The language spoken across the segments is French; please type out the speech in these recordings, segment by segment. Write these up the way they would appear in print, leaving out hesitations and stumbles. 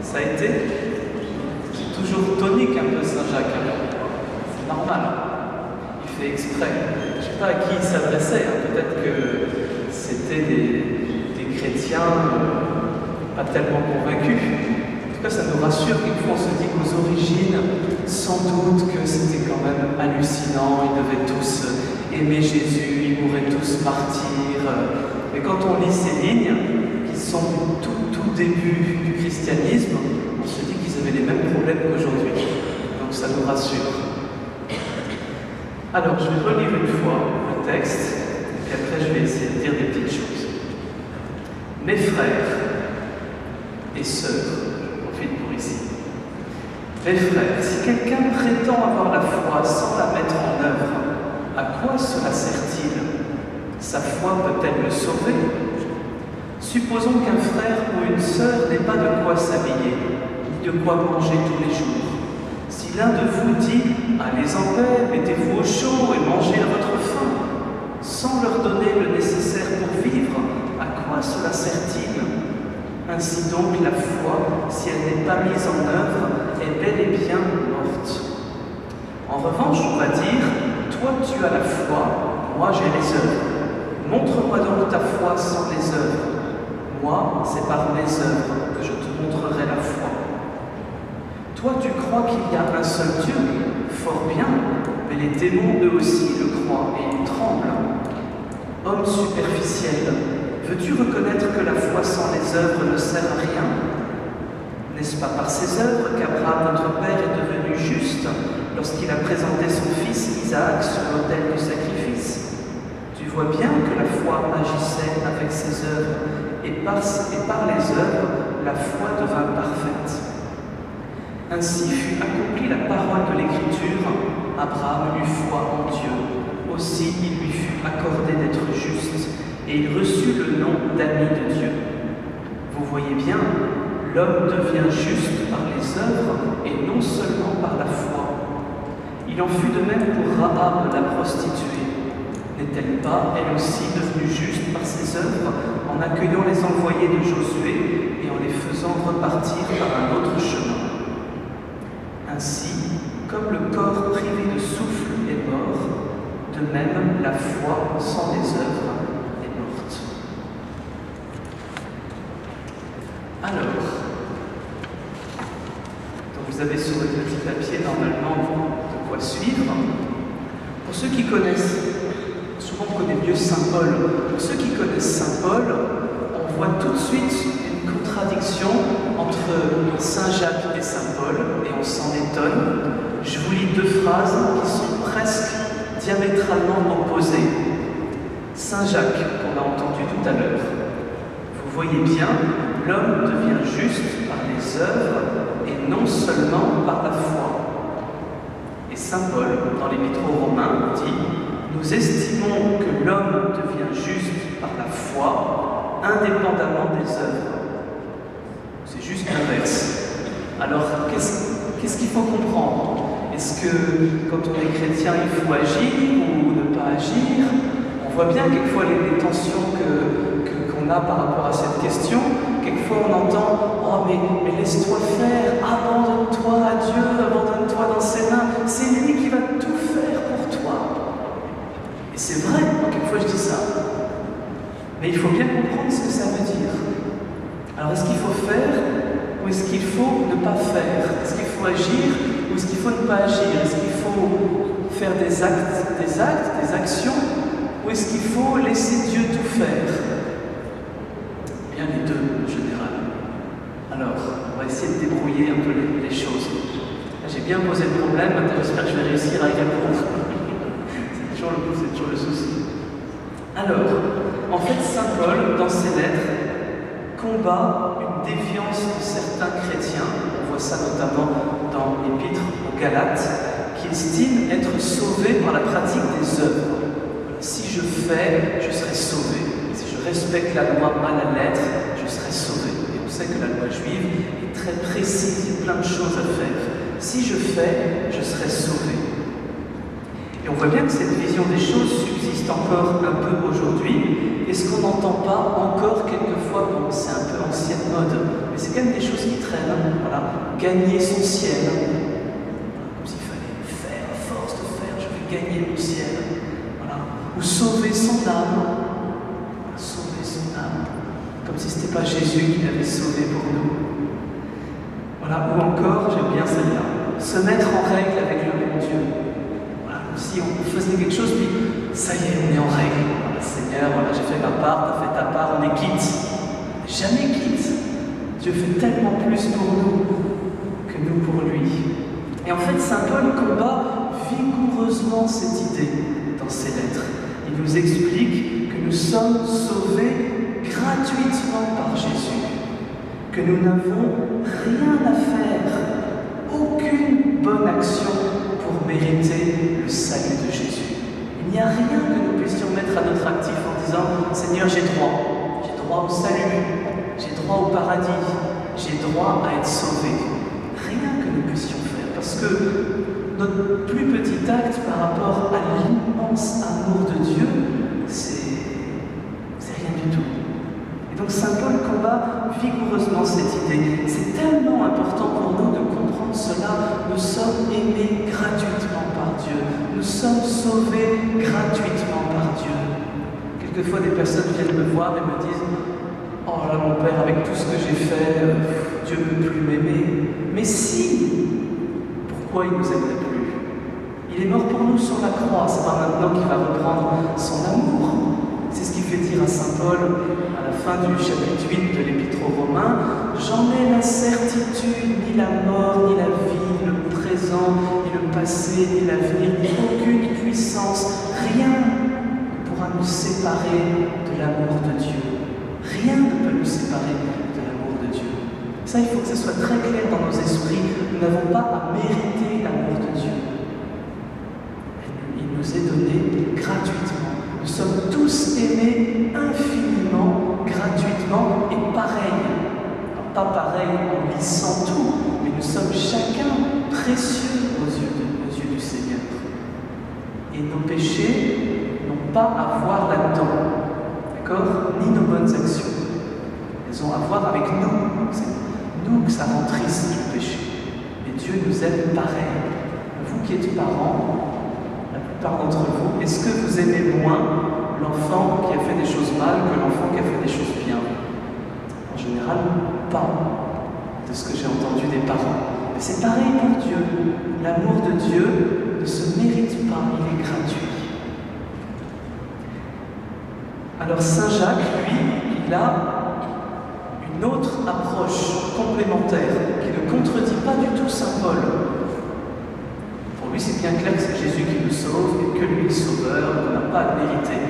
Ça a été toujours tonique un peu Saint-Jacques. C'est normal. Il fait exprès. Je ne sais pas à qui il s'adressait. Peut-être que c'était des chrétiens pas tellement convaincus. En tout cas, ça nous rassure. Quelquefois, on se dit qu'aux origines, sans doute que c'était quand même hallucinant. Ils devaient tous aimer Jésus, ils mouraient tous martyrs. Mais quand on lit ces lignes, qui sont du tout début du christianisme, on se dit qu'ils avaient les mêmes problèmes qu'aujourd'hui. Donc ça nous rassure. Alors, je vais relire une fois le texte, et puis après je vais essayer de dire des petites choses. Mes frères et sœurs, je profite pour ici. Mes frères, si quelqu'un prétend avoir la foi sans la mettre en œuvre, à quoi cela sert-il? Sa foi peut-elle le sauver? Supposons qu'un frère ou une sœur n'ait pas de quoi s'habiller, ni de quoi manger tous les jours. Si l'un de vous dit « Allez en paix, mettez-vous au chaud et mangez à votre faim », sans leur donner le nécessaire pour vivre, à quoi cela sert-il? Ainsi donc, la foi, si elle n'est pas mise en œuvre, est bel et bien morte. En revanche, on va dire « Toi, tu as la foi, moi j'ai les œuvres. Montre-moi donc ta foi sans les œuvres. Moi, c'est par mes œuvres que je te montrerai la foi. Toi, tu crois qu'il y a un seul Dieu? Fort bien, mais les démons, eux aussi, le croient et ils tremblent. Homme superficiel, veux-tu reconnaître que la foi sans les œuvres ne sert à rien? N'est-ce pas par ses œuvres qu'Abraham, notre père, est devenu juste lorsqu'il a présenté son fils Isaac sur l'autel du sacrifice? Tu vois bien que la foi agissait avec ses œuvres, et par les œuvres, la foi devint parfaite. Ainsi fut accomplie la parole de l'Écriture, Abraham eut foi en Dieu. Aussi il lui fut accordé d'être juste, et il reçut le nom d'ami de Dieu. Vous voyez bien, l'homme devient juste par les œuvres, et non seulement par la foi. Il en fut de même pour Rahab la prostituée. N'est-elle pas, elle aussi, devenue juste par ses œuvres, en accueillant les envoyés de Josué et en les faisant repartir par un autre chemin? Ainsi, comme le corps privé de souffle est mort, de même la foi sans les œuvres est morte. Alors, donc vous avez sur le petit papier normalement de quoi suivre. Pour ceux qui connaissent, souvent on connaît mieux Saint Paul. Pour ceux qui connaissent Saint Paul, on voit tout de suite une contradiction entre Saint Jacques et Saint Paul, et on s'en étonne. Je vous lis deux phrases qui sont presque diamétralement opposées. Saint Jacques, qu'on a entendu tout à l'heure. Vous voyez bien, l'homme devient juste par les œuvres et non seulement par la foi. Et Saint Paul, dans l'Épître aux Romains, dit « Nous estimons que l'homme devient juste par la foi, indépendamment des œuvres. » C'est juste l'inverse. Alors, qu'est-ce qu'il faut comprendre? Est-ce que, quand on est chrétien, il faut agir ou ne pas agir? On voit bien quelquefois les tensions qu'on a par rapport à cette question. Quelquefois, on entend « Oh, mais laisse-toi faire, abandonne-toi à Dieu, abandonne-toi dans ses mains, c'est lui qui va tout faire pour toi. » Et c'est vrai, quelquefois je dis ça. Mais il faut bien comprendre ce que ça veut dire. Alors, est-ce qu'il faut faire ou est-ce qu'il faut ne pas faire? Est-ce qu'il faut agir ou est-ce qu'il faut ne pas agir? Est-ce qu'il faut faire des actes, des actions, ou est-ce qu'il faut laisser Dieu tout faire? Bien les deux, en général. Alors, on va essayer de débrouiller un peu les choses. Là, j'ai bien posé le problème, maintenant j'espère que je vais réussir à y répondre. c'est toujours le souci. Alors, en fait, Saint Paul, dans ses lettres, combat une déviance de certains chrétiens, on voit ça notamment dans l'Épître aux Galates, qui estiment être sauvés par la pratique des œuvres. Si je fais, je serai sauvé. Si je respecte la loi à la lettre, je serai sauvé. Et on sait que la loi juive est très précise, il y a plein de choses à faire. Si je fais, je serai sauvé. Et on voit bien que cette vision des choses subsiste encore un peu aujourd'hui. Et ce qu'on n'entend pas encore quelquefois, bon, c'est un peu ancienne mode, mais c'est quand même des choses qui traînent. Voilà. Gagner son ciel. Comme s'il fallait faire, à force de faire, je vais gagner mon ciel. Voilà. Ou sauver son âme. Sauver son âme. Comme si ce n'était pas Jésus qui l'avait sauvé pour nous. Voilà. Ou encore, j'aime bien celle-là, se mettre en règle avec le bon Dieu. Voilà. Comme si on faisait quelque chose, puis ça y est, on est en règle. Voilà, Seigneur, voilà, j'ai fait ma part, tu as fait ta part, on est quitte. Jamais quitte. Dieu fait tellement plus pour nous que nous pour lui. Et en fait, saint Paul combat vigoureusement cette idée dans ses lettres. Il nous explique que nous sommes sauvés gratuitement par Jésus, que nous n'avons rien à faire, aucune bonne action pour mériter le salut de Jésus. Il n'y a rien que nous puissions mettre à notre actif en disant « Seigneur, j'ai droit au salut, j'ai droit au paradis, j'ai droit à être sauvé. » Rien que nous puissions faire, parce que notre plus petit acte par rapport à l'immense amour de Dieu, c'est rien du tout. Et donc saint Paul combat vigoureusement cette idée. C'est tellement important pour nous de comprendre cela. Nous sommes aimés gratuitement par Dieu. Nous sommes sauvés gratuitement par Dieu. Quelquefois, des personnes viennent me voir et me disent « Oh là, mon Père, avec tout ce que j'ai fait, Dieu ne peut plus m'aimer. » Mais si, pourquoi il ne nous aimerait plus? Il est mort pour nous sur la croix. C'est pas maintenant qu'il va reprendre son amour. C'est ce qu'il fait dire à saint Paul à la fin du chapitre 8 de l'Épître aux Romains. « J'en ai la certitude, ni la mort, ni la vie, ni le présent, ni le passé, ni l'avenir, ni aucune puissance, rien ne pourra nous séparer de l'amour de Dieu. Rien ne peut nous séparer de l'amour de Dieu. » Ça, il faut que ça soit très clair dans nos esprits. Nous n'avons pas à mériter l'amour de Dieu. Il nous est donné gratuitement. Nous sommes tous aimés infiniment, gratuitement et pareil. Alors, pas pareil en lissant tout, mais nous sommes chacun précieux aux yeux du Seigneur. Et nos péchés n'ont pas à voir là-dedans, d'accord? Ni nos bonnes actions. Elles ont à voir avec nous. C'est nous que ça rend triste le péché. Et Dieu nous aime pareil. Vous qui êtes parents, la plupart d'entre vous, est-ce que vous aimez moins l'enfant qui a fait des choses mal que l'enfant qui a fait des choses bien? En général, pas, de ce que j'ai entendu des parents. Mais c'est pareil pour Dieu. L'amour de Dieu ne se mérite pas, il est gratuit. Alors saint Jacques, lui, il a une autre approche complémentaire qui ne contredit pas du tout saint Paul. Pour lui, c'est bien clair que c'est Jésus qui nous sauve et que lui est le sauveur, qu'on n'a pas à le mériter.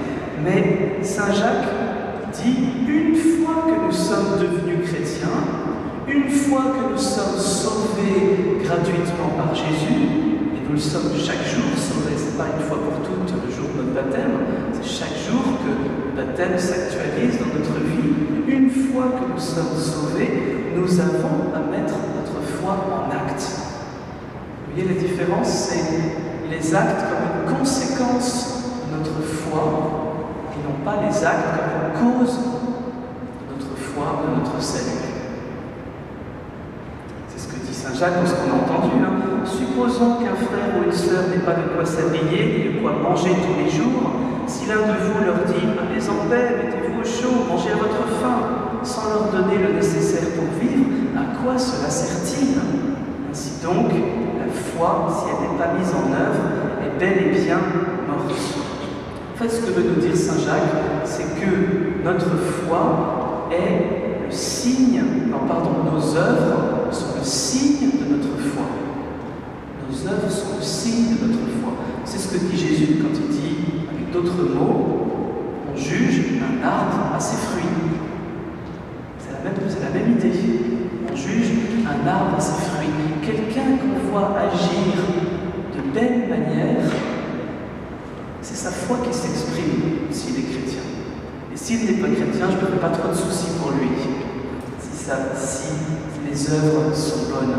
Mais saint Jacques dit, une fois que nous sommes devenus chrétiens, une fois que nous sommes sauvés gratuitement par Jésus, et nous le sommes chaque jour sauvés, c'est pas une fois pour toutes le jour de notre baptême, c'est chaque jour que le baptême s'actualise dans notre vie. Une fois que nous sommes sauvés, nous avons à mettre notre foi en acte. Vous voyez la différence? C'est les actes comme une conséquence de notre foi, et non pas les actes comme une cause de notre foi, de notre salut. C'est ce que dit saint Jacques dans ce qu'on a entendu. Supposons qu'un frère ou une sœur n'ait pas de quoi s'habiller et de quoi manger tous les jours, si l'un de vous leur dit « Allez en paix, mettez-vous au chaud, mangez à votre faim », sans leur donner le nécessaire pour vivre, à quoi cela sert-il? Ainsi donc, la foi, si elle n'est pas mise en œuvre, est bel et bien morte. En fait, ce que veut nous dire saint Jacques, c'est que notre foi est le signe, nos œuvres sont le signe de notre foi. Nos œuvres sont le signe de notre foi. C'est ce que dit Jésus quand il dit, avec d'autres mots, on juge un arbre à ses fruits. C'est la même idée. On juge un arbre à ses fruits. Quelqu'un qu'on voit agir de belle manière, c'est sa foi qui s'exprime s'il est chrétien. Et s'il n'est pas chrétien, je ne me fais pas trop de soucis pour lui, si les œuvres sont bonnes.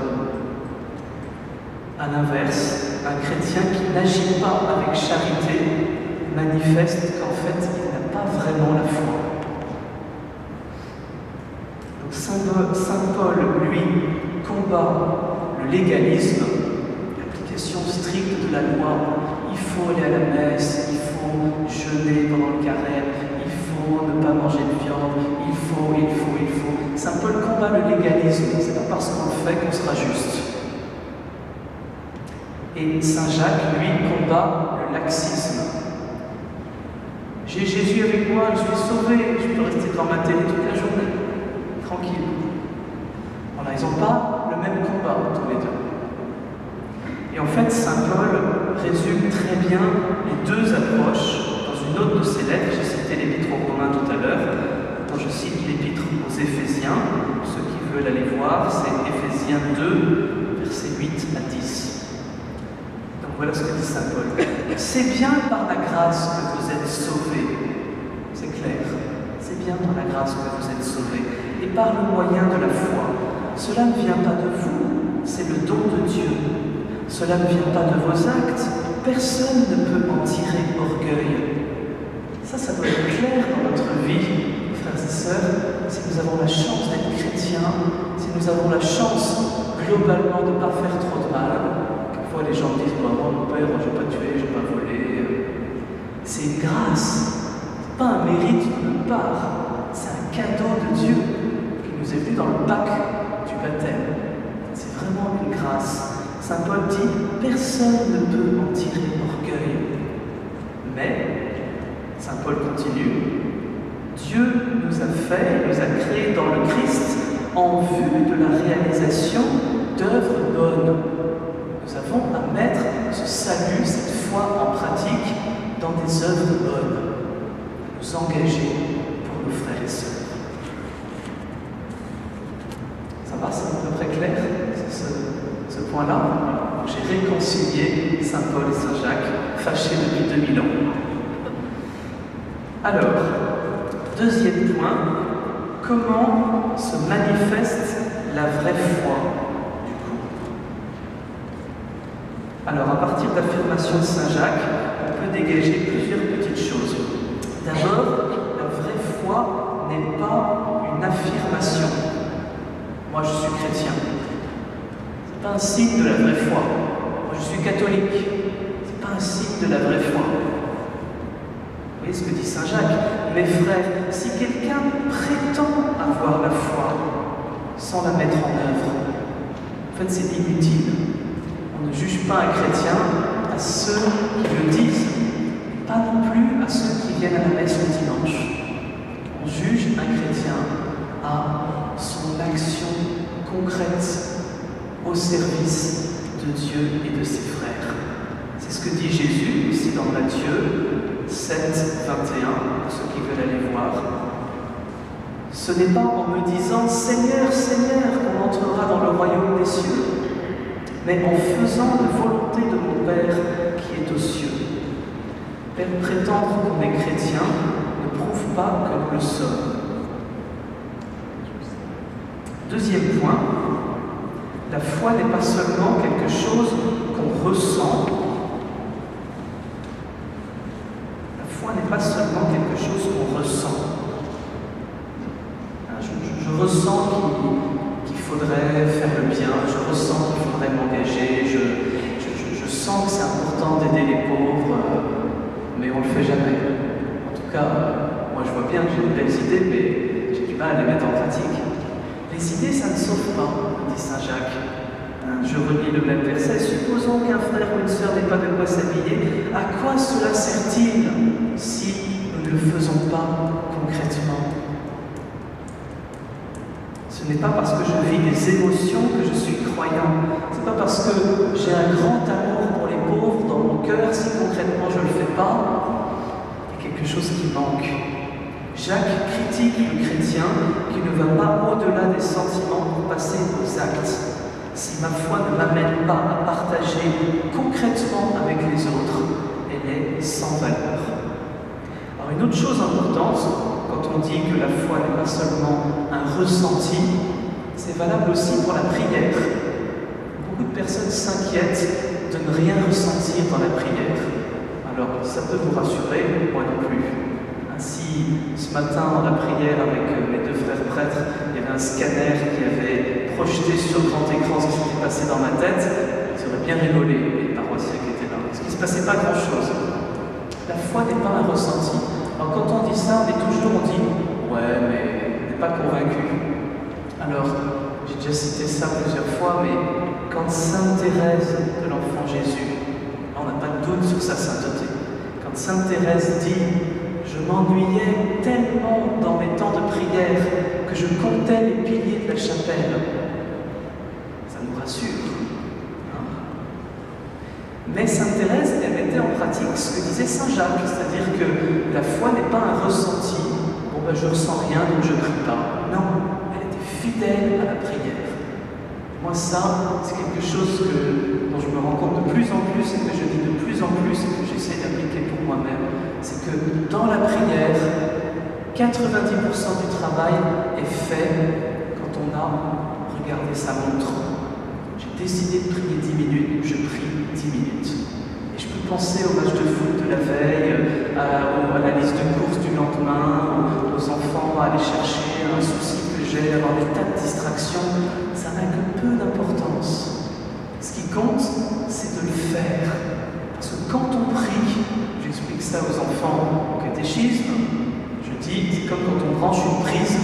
À l'inverse, un chrétien qui n'agit pas avec charité manifeste qu'en fait, il n'a pas vraiment la foi. Donc, saint Saint Paul, lui, combat le légalisme, l'application stricte de la loi. Il faut aller à la messe, il faut jeûner pendant le carême, il faut ne pas manger de viande, il faut. Saint Paul combat le légalisme, c'est pas parce qu'on le fait qu'on sera juste. Et Saint Jacques, lui, combat le laxisme. J'ai Jésus avec moi, je suis sauvé, je peux rester devant ma télé toute la journée, tranquille. Voilà, ils n'ont pas le même combat, tous les deux. Et en fait, Saint Paul résume très bien les deux approches dans une autre de ses lettres. J'ai cité l'épître aux Romains tout à l'heure, quand je cite l'épître aux Éphésiens. Ceux qui veulent aller voir, c'est Éphésiens 2, versets 8 à 10. Donc voilà ce que dit Saint Paul. C'est bien par la grâce que vous êtes sauvés. C'est clair. C'est bien par la grâce que vous êtes sauvés. Et par le moyen de la foi. Cela ne vient pas de vous, c'est le don de Dieu. Cela ne vient pas de vos actes. Personne ne peut en tirer orgueil. Ça doit être clair dans notre vie, frères et sœurs, si nous avons la chance d'être chrétiens, si nous avons la chance globalement de ne pas faire trop de mal. Quelquefois les gens disent moi, mon père, je n'ai pas tué, je n'ai pas volé. C'est une grâce, ce n'est pas un mérite de notre part, c'est un cadeau de Dieu qui nous est venu dans le bac du baptême. C'est vraiment une grâce. Saint Paul dit personne ne peut en tirer orgueil. Mais Saint Paul continue, Dieu nous a fait, nous a créés dans le Christ en vue de la réalisation d'œuvres bonnes. Nous avons à mettre ce salut, cette foi en pratique dans des œuvres bonnes, à nous engager pour nos frères et sœurs. Ça va, c'est à peu près clair, ce point-là. J'ai réconcilié Saint Paul et Saint Jacques, fâchés depuis 2000 ans. Alors, deuxième point, comment se manifeste la vraie foi du coup? Alors, à partir de l'affirmation de Saint Jacques, on peut dégager plusieurs petites choses. D'abord, la vraie foi n'est pas une affirmation. Moi, je suis chrétien. Ce n'est pas un signe de la vraie foi. Moi, je suis catholique. Ce n'est pas un signe de la vraie foi. Vous voyez ce que dit Saint Jacques? Mes frères, si quelqu'un prétend avoir la foi sans la mettre en œuvre, en fait c'est inutile. On ne juge pas un chrétien à ceux qui le disent, pas non plus à ceux qui viennent à la messe le dimanche. On juge un chrétien à son action concrète au service de Dieu et de ses frères. C'est ce que dit Jésus aussi dans Matthieu 7, 21, pour ceux qui veulent aller voir. Ce n'est pas en me disant « Seigneur, Seigneur » qu'on entrera dans le royaume des cieux, mais en faisant la volonté de mon Père qui est aux cieux. Prétendre qu'on est chrétien ne prouve pas que nous le sommes. Deuxième point, la foi n'est pas seulement quelque chose qu'on ressent. La foi n'est pas seulement quelque chose qu'on ressent. Je ressens qu'il faudrait faire le bien, je ressens qu'il faudrait m'engager, je sens que c'est important d'aider les pauvres, mais on ne le fait jamais. En tout cas, moi je vois bien que j'ai de belles idées, mais j'ai du mal à les mettre en pratique. Les idées, ça ne sauve pas, dit Saint Jacques. Je relis le même verset. Supposons qu'un frère ou une sœur n'ait pas de quoi s'habiller. À quoi cela sert-il si nous ne le faisons pas concrètement? Ce n'est pas parce que je vis des émotions que je suis croyant. Ce n'est pas parce que j'ai un grand amour pour les pauvres dans mon cœur, si concrètement je ne le fais pas, il y a quelque chose qui manque. Jacques critique le chrétien qui ne va pas au-delà des sentiments pour passer aux actes. Si ma foi ne m'amène pas à partager concrètement avec les autres, elle est sans valeur. Alors une autre chose importante, quand on dit que la foi n'est pas seulement un ressenti, c'est valable aussi pour la prière. Beaucoup de personnes s'inquiètent de ne rien ressentir dans la prière. Alors ça peut vous rassurer, moi non plus. Si ce matin, dans la prière avec mes deux frères prêtres, il y avait un scanner qui avait projeté sur grand écran ce qui s'était passé dans ma tête, ils auraient bien rigolé, les paroissiens qui étaient là. Parce qu'il ne se passait pas grand-chose. La foi n'est pas un ressenti. Alors quand on dit ça, on dit « ouais, mais on n'est pas convaincu ». Alors, j'ai déjà cité ça plusieurs fois, mais quand Sainte Thérèse de l'Enfant Jésus, on n'a pas de doute sur sa sainteté, quand Sainte Thérèse dit « je m'ennuyais tellement dans mes temps de prière que je comptais les piliers de la chapelle », ça nous rassure. Mais Sainte Thérèse, elle mettait en pratique ce que disait Saint Jacques, c'est-à-dire que la foi n'est pas un ressenti. Bon ben je ne ressens rien donc je ne prie pas. Non, elle était fidèle à la prière. Moi ça, c'est quelque chose dont je me rends compte de plus en plus et que je dis de plus en plus et que j'essaie d'appliquer pour moi-même. C'est que dans la prière, 90% du travail est fait quand on a regardé sa montre. J'ai décidé de prier 10 minutes, je prie 10 minutes. Et je peux penser au match de foot de la veille, à la liste de courses du lendemain, aux enfants à aller chercher, un souci que j'ai, avoir des tas de distractions. Ça n'a que peu d'importance. Ce qui compte, c'est de le faire. Parce que quand on prie, j'explique ça aux enfants au catéchisme, je dis, c'est comme quand on branche une prise,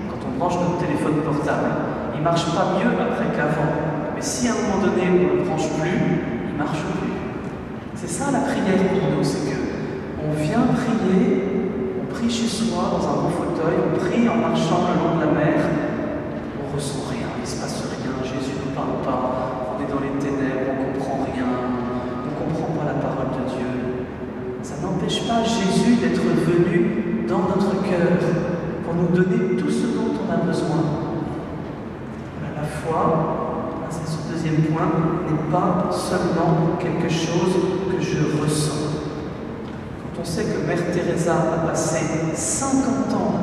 quand on branche notre téléphone portable. Il ne marche pas mieux après qu'avant. Mais si à un moment donné on ne le branche plus, il ne marche plus. C'est ça la prière pour nous, c'est qu'on vient prier, on prie chez soi dans un bon fauteuil, on prie en marchant le long de la mer, on ne ressent rien, il ne se passe rien, Jésus ne nous parle pas, on est dans les ténèbres, on ne comprend rien, on ne comprend pas la parole de Dieu. Ça n'empêche pas Jésus d'être venu dans notre cœur pour nous donner tout ce dont on a besoin. La foi, c'est ce deuxième point, n'est pas seulement quelque chose que je ressens. Quand on sait que Mère Teresa a passé 50 ans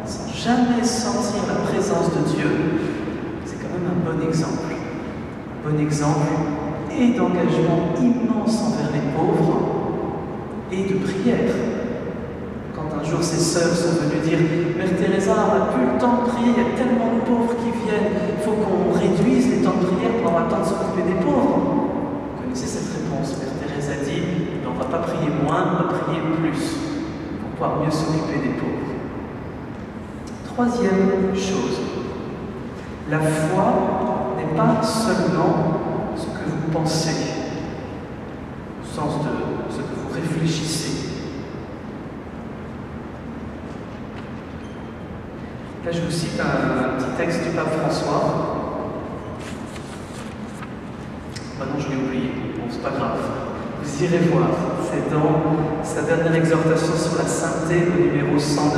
sans jamais sentir la présence de Dieu, c'est quand même un bon exemple. Un bon exemple et d'engagement immense envers les pauvres et de prière. Quand un jour ses sœurs sont venues dire « Mère Teresa, on n'a plus le temps de prier, il y a tellement de pauvres qui viennent, il faut qu'on réduise les temps de prière pour avoir le temps de s'occuper des pauvres. » Vous connaissez cette réponse. Mère Teresa dit « On ne va pas prier moins, on va prier plus pour pouvoir mieux s'occuper des pauvres. » Troisième chose, la foi n'est pas seulement ce que vous pensez, au sens de ce que vous réfléchissez. Là, je vous cite un petit texte du pape François. Ah non, je l'ai oublié. Bon, c'est pas grave. Vous irez voir. C'est dans sa dernière exhortation sur la sainteté, au numéro 109.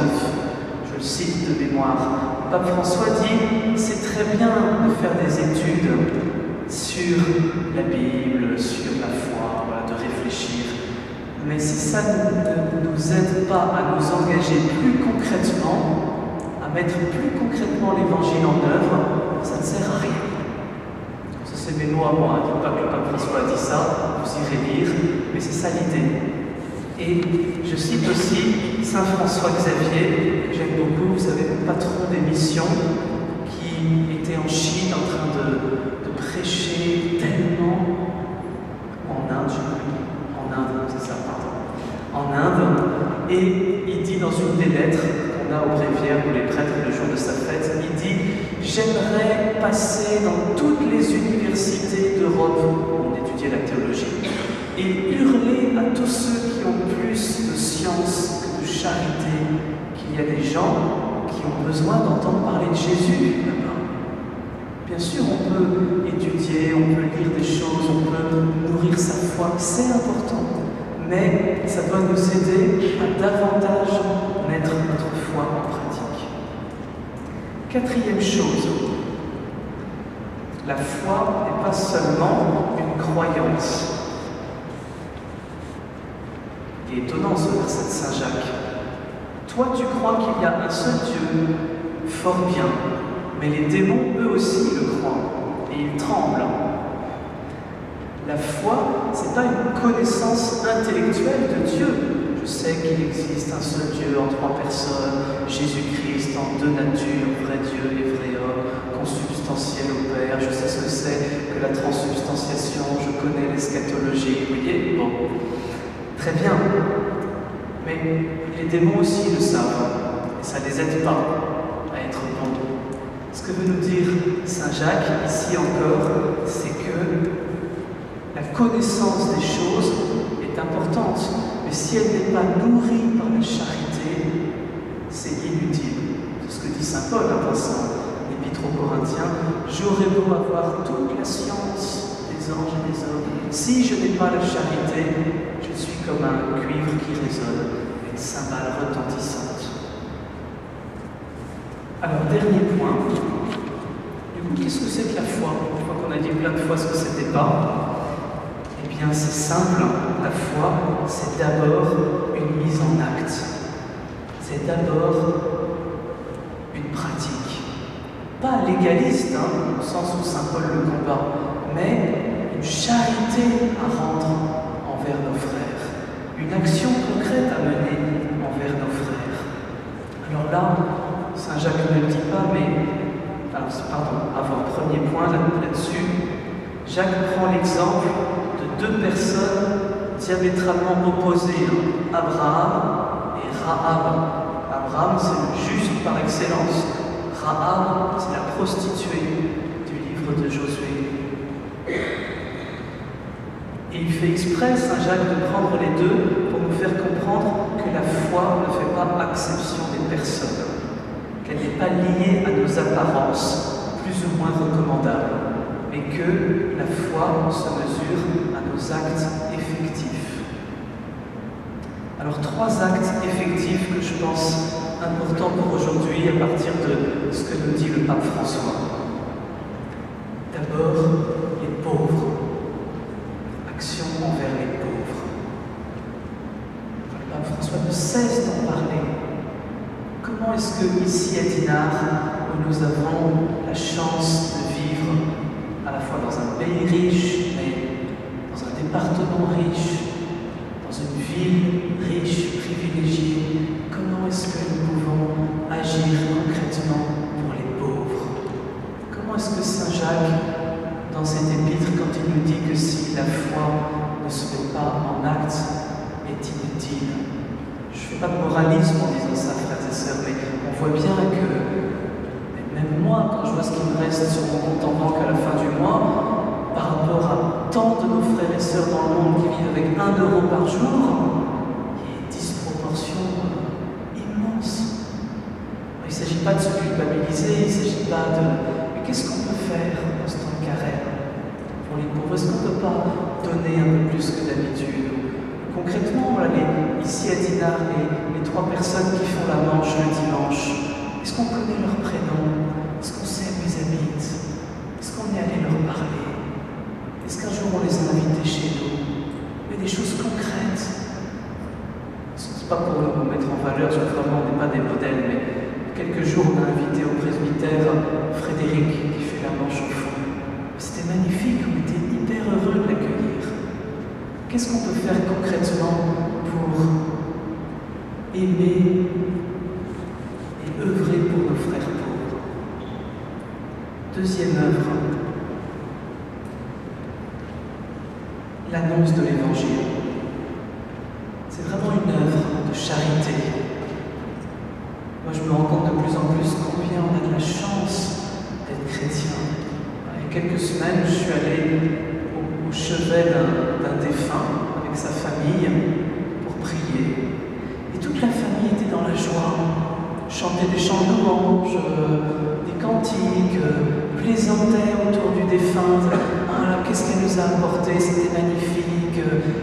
Je le cite de mémoire. Le pape François dit « C'est très bien de faire des études sur la Bible, sur la foi, voilà, de réfléchir. Mais si ça ne nous aide pas à nous engager plus concrètement, à mettre plus concrètement l'évangile en œuvre, ça ne sert à rien. » Ça, c'est mes mots à moi, le pape François a dit ça, vous irez lire, mais c'est ça l'idée. Et je cite aussi Saint François Xavier, que j'aime beaucoup, vous savez, le patron des missions, qui était en Chine en train de prêcher tellement en Inde, c'est ça, pardon, en Inde, et il dit dans une des lettres qu'on a aux bréviaires ou les prêtres le jour de sa fête, il dit « J'aimerais passer dans toutes les universités d'Europe où on étudiait la théologie et hurler à tous ceux qui ont plus de science que de charité qu'il y a des gens qui ont besoin d'entendre parler de Jésus là-bas. » Bien sûr, on peut étudier, on peut lire des choses, on peut nourrir sa foi, c'est important. Mais ça doit nous aider à davantage mettre notre foi en pratique. Quatrième chose, la foi n'est pas seulement une croyance. Il est étonnant ce verset de Saint Jacques. Toi, tu crois qu'il y a un seul Dieu, fort bien, mais les démons, eux aussi, le croient, et ils tremblent. La foi, ce n'est pas une connaissance intellectuelle de Dieu. Je sais qu'il existe un seul Dieu en trois personnes, Jésus-Christ en deux natures, vrai Dieu et vrai homme, consubstantiel au Père. Je sais ce que c'est que la transsubstantiation, je connais l'eschatologie. Vous voyez? Bon, très bien. Mais les démons aussi le savent, et ça ne les aide pas à être bons. Ce que veut nous dire Saint Jacques, ici encore, c'est que la connaissance des choses est importante, mais si elle n'est pas nourrie par la charité, c'est inutile. C'est ce que dit Saint Paul dans l'Épître aux Corinthiens. J'aurais beau avoir toute la science des anges et des hommes, si je n'ai pas la charité, je suis comme un cuivre qui résonne, une cymbale retentissante. Alors, dernier point. Du coup, qu'est-ce que c'est que la foi? Une fois qu'on a dit plein de fois ce que c'était pas, eh bien, c'est simple. La foi, c'est d'abord une mise en acte. C'est d'abord une pratique. Pas légaliste, au sens où Saint Paul le combat, mais une charité à rendre envers nos frères. Une action concrète à mener envers nos frères. Alors là, Saint Jacques ne le dit pas, mais, avant, premier point là-dessus, Jacques prend l'exemple de deux personnes diamétralement opposées, Abraham et Rahab. Abraham, c'est le juste par excellence. Rahab, c'est la prostituée du livre de Josué. Et il fait exprès, Saint Jacques, de prendre les deux pour nous faire comprendre que la foi ne fait pas exception des personnes, qu'elle n'est pas liée à nos apparences, plus ou moins recommandables, mais que la foi se mesure à nos actes effectifs. Alors, 3 actes effectifs que je pense importants pour aujourd'hui à partir de ce que nous dit le pape François. D'abord, les pauvres. Action envers les pauvres. Le pape François ne cesse d'en parler. Comment est-ce que, ici à Dinard, où nous avons la chance de vivre à la fois dans un pays riche, mais dans un département riche, dans une ville riche, privilégiée, comment est-ce que nous pouvons agir concrètement pour les pauvres? Comment est-ce que Saint Jacques, dans cette épître, quand il nous dit que si la foi ne se met pas en acte, est inutile? Je ne fais pas de moralisme en disant ça, frères et sœurs, mais on voit bien que, même moi, quand je vois ce qui me reste sur mon compte en banque à la fin du mois, par rapport à tant de nos frères et sœurs dans le monde qui vivent avec 1 euro par jour, il y a une disproportion immense. Il ne s'agit pas de se culpabiliser, il ne s'agit pas de... Mais qu'est-ce qu'on peut faire dans ce temps de carême pour les pauvres? Est-ce qu'on ne peut pas donner un peu plus que d'habitude? Concrètement, voilà, ici à Dinard, les 3 personnes qui font la manche le dimanche, est-ce qu'on connaît leur prénom? Est-ce qu'on sait où ils habitent? Est-ce qu'on est allé leur parler? Est-ce qu'un jour on les a invités chez nous? Mais des choses concrètes. Ce n'est pas pour nous mettre en valeur, vraiment, on n'est pas des modèles, mais quelques jours on a invité au presbytère Frédéric qui fait la manche au fond. C'était magnifique, on était hyper heureux de l'accueillir. Qu'est-ce qu'on peut faire concrètement pour aimer et œuvrer pour nos frères pauvres? Deuxième œuvre, l'annonce de l'Évangile. C'est vraiment une œuvre de charité. Moi, je me rends compte de plus en plus combien on a de la chance d'être chrétien. Il y a quelques semaines, je suis allé au chevet d'un défunt avec sa famille pour prier. Et toute la famille était dans la joie, chantait des chants de louange, des cantiques, plaisantait autour du défunt. Ah, qu'est-ce qu'elle nous a apporté, c'était magnifique.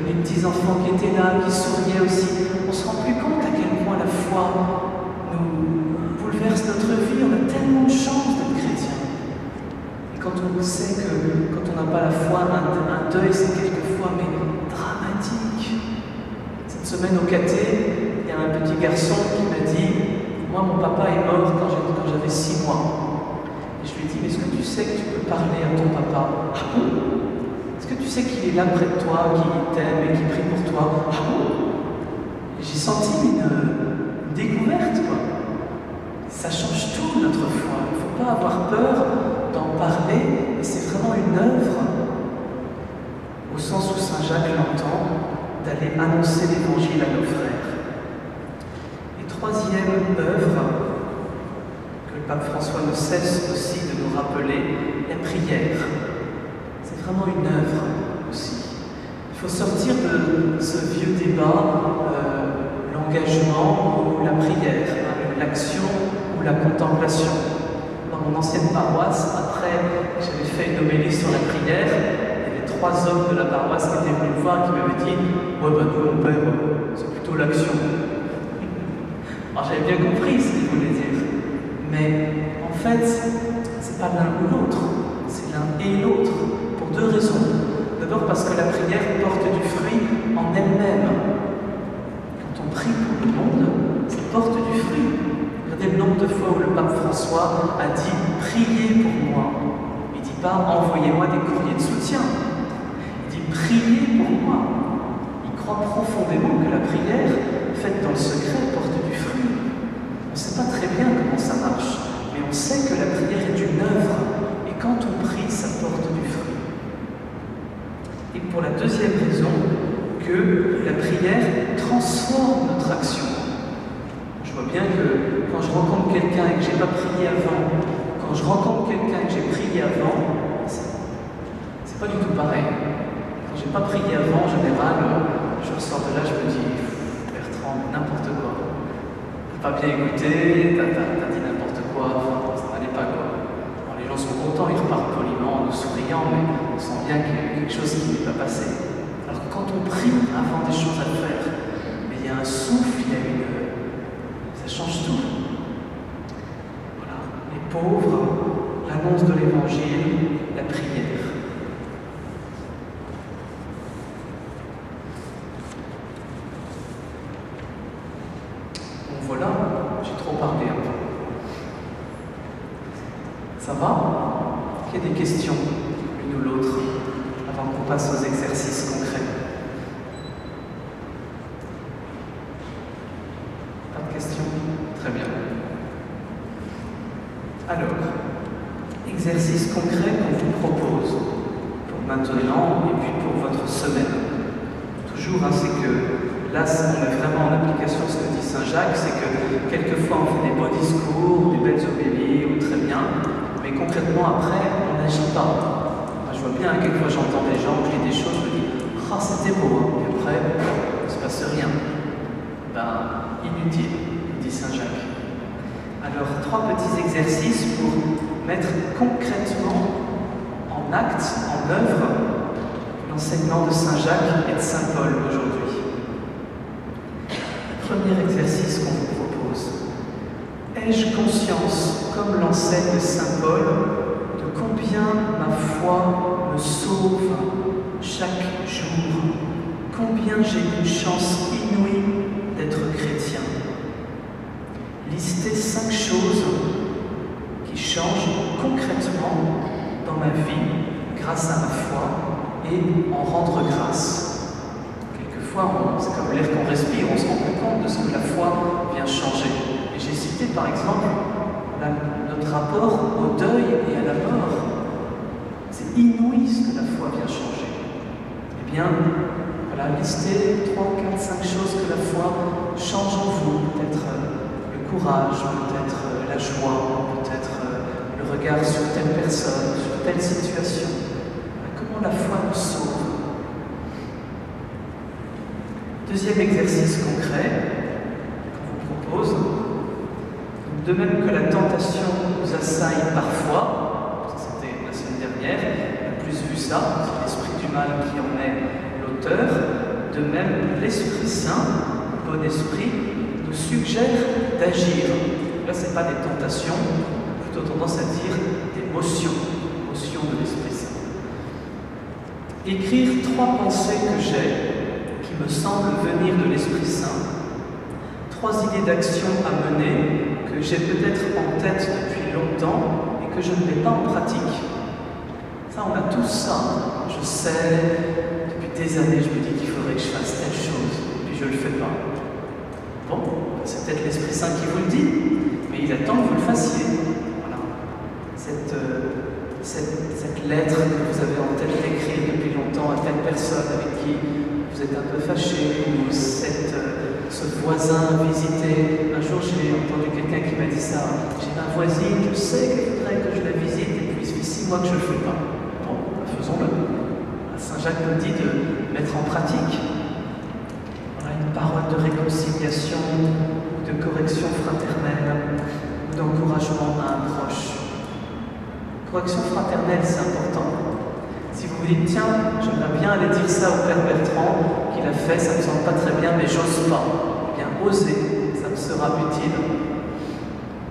Les petits enfants qui étaient là, qui souriaient aussi. On ne se rend plus compte à quel point la foi nous bouleverse notre vie. On a tellement de chance d'être chrétien. Et quand on sait que quand on n'a pas la foi, un deuil, c'est quelquefois mais dramatique. Cette semaine au caté, il y a un petit garçon qui m'a dit: moi, mon papa est mort quand j'avais 6 mois. Et je lui ai dit: mais est-ce que tu sais que tu peux parler à ton papa? Ah bon? Est-ce que tu sais qu'il est là près de toi, qu'il t'aime et qu'il prie pour toi? Ah bon? Et j'ai senti une découverte, quoi. Ça change tout notre foi. Il ne faut pas avoir peur d'en parler, et c'est vraiment une œuvre, au sens où Saint Jacques l'entend, d'aller annoncer l'Évangile à nos frères. Et troisième œuvre, que le pape François ne cesse aussi de nous rappeler, la prière. C'est vraiment une œuvre aussi. Il faut sortir de ce vieux débat, l'engagement ou la prière, l'action ou la contemplation. Dans mon ancienne paroisse, après j'avais fait une homélie sur la prière, il y avait 3 hommes de la paroisse qui étaient venus me voir et qui m'avaient dit « Ouais, ben nous, mon père, c'est plutôt l'action. » Alors j'avais bien compris ce qu'ils voulaient dire, mais en fait, c'est pas l'un ou l'autre, c'est l'un et l'autre, pour 2 raisons. D'abord parce que la prière porte du fruit en elle-même. Quand on prie pour le monde, ça porte du fruit. Regardez le nombre de fois où le pape François a dit « Priez pour moi ». Il ne dit pas « Envoyez-moi des courriers de soutien ». Il dit « Priez pour moi ». Il croit profondément que la prière, faite dans le secret, porte du fruit. On ne sait pas très bien comment ça marche, mais on sait que la prière est une œuvre, et quand on prie, ça porte du fruit. Et pour la deuxième raison, que la prière transforme notre action. Je vois bien que quand je rencontre quelqu'un et que je n'ai pas prié avant, quand je rencontre quelqu'un et que j'ai prié avant, c'est pas du tout pareil. Quand je n'ai pas prié avant, en général, je ressors de là, je me dis Bertrand, n'importe quoi. T'as pas bien écouté, t'as dit n'importe quoi, enfin, ça n'allait pas quoi. Alors, les gens sont contents, ils repartent poliment, en nous souriant, mais on sent bien qu'il y a quelque chose qui n'est pas passé. Alors que quand on prie avant des choses à faire, mais il y a un souffle, il y a ça change tout. Voilà. Les pauvres, l'annonce de l'Évangile, la prière. Bon voilà, j'ai trop parlé un peu. Ça va? Est-ce qu'il y a des questions, l'une ou l'autre, avant qu'on passe aux exercices concrets? Très bien. Alors, exercice concret qu'on vous propose pour maintenant et puis pour votre semaine. Toujours, c'est que là, on met vraiment en application ce que dit Saint Jacques, c'est que quelquefois on fait des beaux discours, des belles homélies, ou très bien, mais concrètement après, on n'agit pas. Moi, je vois bien, quelquefois j'entends des gens, je lis des choses, je me dis « Ah, c'était beau », et après, il ne se passe rien. Ben, inutile. Dit Saint Jacques. Alors, 3 petits exercices pour mettre concrètement en acte, en œuvre, l'enseignement de Saint Jacques et de Saint Paul aujourd'hui. Premier exercice qu'on vous propose. Ai-je conscience, comme l'enseigne Saint Paul, de combien ma foi me sauve chaque jour, combien j'ai une chance inouïe d'être chrétien? Lister 5 choses qui changent concrètement dans ma vie grâce à ma foi et en rendre grâce. Quelquefois, c'est comme l'air qu'on respire, on se rend compte de ce que la foi vient changer. Et j'ai cité par exemple notre rapport au deuil et à la mort. C'est inouï ce que la foi vient changer. Eh bien, voilà, listez 3, 4, 5 choses que la foi change en vous, peut-être courage, peut-être la joie, peut-être le regard sur telle personne, sur telle situation. Comment la foi nous sauve. Deuxième exercice concret qu'on vous propose. De même que la tentation nous assaille parfois, c'était la semaine dernière, on a plus vu ça, c'est l'esprit du mal qui en est l'auteur, de même l'Esprit Saint, le bon esprit, nous suggère d'agir. Là, ce n'est pas des tentations, plutôt tendance à dire des motions de l'Esprit Saint. Écrire 3 pensées que j'ai, qui me semblent venir de l'Esprit Saint, 3 idées d'action à mener, que j'ai peut-être en tête depuis longtemps et que je ne mets pas en pratique. Ça, on a tous ça. Je sais, depuis des années, je me dis qu'il faudrait que je fasse telle chose, et puis je ne le fais pas. Bon, c'est peut-être l'Esprit Saint qui vous le dit, mais il attend que vous le fassiez. Voilà. Cette lettre que vous avez en tête d'écrire depuis longtemps à telle personne avec qui vous êtes un peu fâché, ou ce voisin visité. Un jour, j'ai entendu quelqu'un qui m'a dit ça. J'ai ma voisine, je sais qu'elle voudrait que je la visite, et puis ça fait 6 mois que je ne le fais pas. Bon, faisons-le. Saint Jacques nous dit de mettre en pratique une parole de réconciliation, de correction fraternelle, ou d'encouragement à un proche. Correction fraternelle, c'est important. Si vous vous dites, tiens, j'aimerais bien aller dire ça au Père Bertrand, qu'il a fait, ça ne me semble pas très bien, mais j'ose pas. Eh bien, osez, ça me sera utile.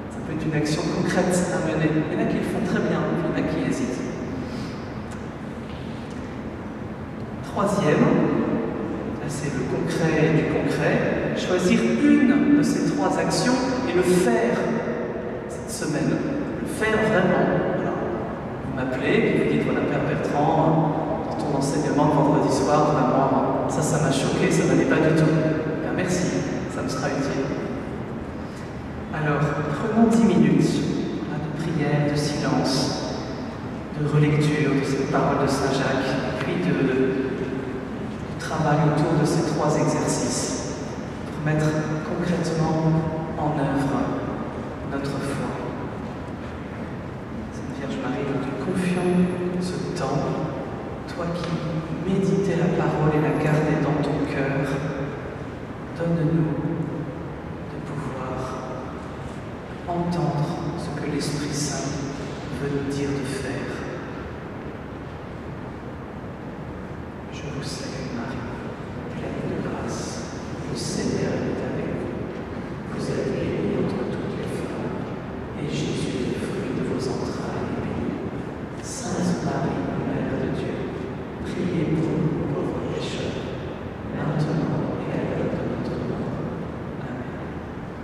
Ça peut être une action concrète à mener. Il y en a qui le font très bien, il y en a qui hésitent. Troisième, là c'est le concret du concret, choisir une de ces 3 actions et le faire cette semaine. Le faire vraiment. Voilà. Vous m'appelez, puis vous dites, voilà, Père Bertrand, dans ton enseignement de vendredi soir, vraiment, ça m'a choqué, ça n'allait pas du tout. Bien, merci, ça me sera utile. Alors, prenons 10 minutes de prière, de silence, de relecture de cette parole de Saint Jacques, puis de travail autour de ces 3 exercices pour mettre concrètement en œuvre notre foi. Sainte Vierge Marie, nous te confions ce temps, toi qui méditais la parole et la gardais dans ton cœur, donne-nous de pouvoir entendre ce que l'Esprit Saint veut nous dire de faire.